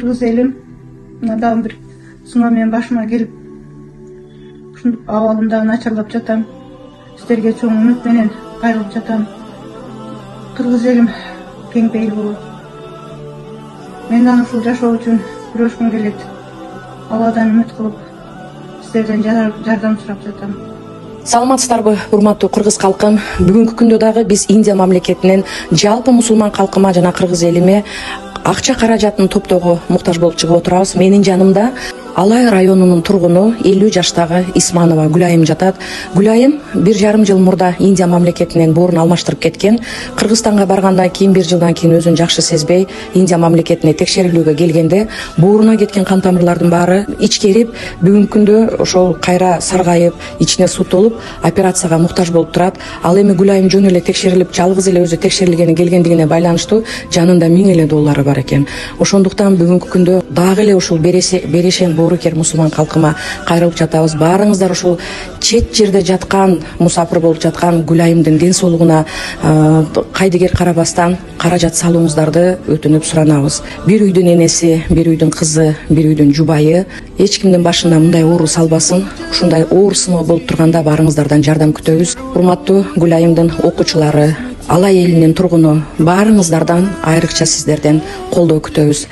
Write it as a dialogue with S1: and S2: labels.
S1: кыргыз элим мына дагы бир сыноо менен башыма келип ушунтип абалым дагы начарлап жатам. Сиздерге чоң үмүт менен кайрылып жатам. Кыргыз элим кең пейил болот. Мен дагы ушул жашоо үчүн күрөшкүм келет. Алладан үмүт кылып, сиздерден жардам сурап жатам.
S2: Саламатсыздарбы, урматтуу кыргыз калкым. Бүгүнкү күндө дагы биз Индия мамлекетинен жалпы мусулман калкыма жана кыргыз элиме акча каражатын топтоого муктаж болуп чыгып отурабыз. Менин жанымда Алай районунун тургуну 50 жаштагы Исманова Гүлайым жатат. Гүлайым 1,5 жыл мурда Индия мамлекетинен боорун алмаштырып кеткен. Кыргызстанга баргандан кийин 1 жылдан кийин өзүн жакшы сезбей Индия мамлекетине текшерилүүгө келгенде бооруна кеткен кан тамырлардын баары ичкерип, бүгүнкү күндө ошол кайра саргайып, ичине суу толуп, операцияга муктаж болуп турат. Ал эми Гүлайым жөн эле текшерилип, жалгыз эле өзү текшерилгени келгендигине байланыштуу жанында 1000 эле доллары бар экен. Ошондуктан бүгүнкү күндө дагы эле ушул берешен боорукер мусулман калкыма кайрылып жатабыз. Баарыңыздар ушул чет жерде жаткан, мусафир болуп жаткан Гүлайымдын ден соолугуна кайдыгер карабастан каражат салууңуздарды өтүнүп суранабыз. Бир үйдүн энеси, бир үйдүн кызы, бир үйдүн жубайы эч кимдин башына мындай оору салбасын. Ушундай оор сыноо болуп турганда баарыңыздардан жардам күтөбүз. Урматтуу Гүлайымдын окуучулары, Алай элинин тургуну, баарыңыздардан айрыкча сиздерден колдоо күтөбүз.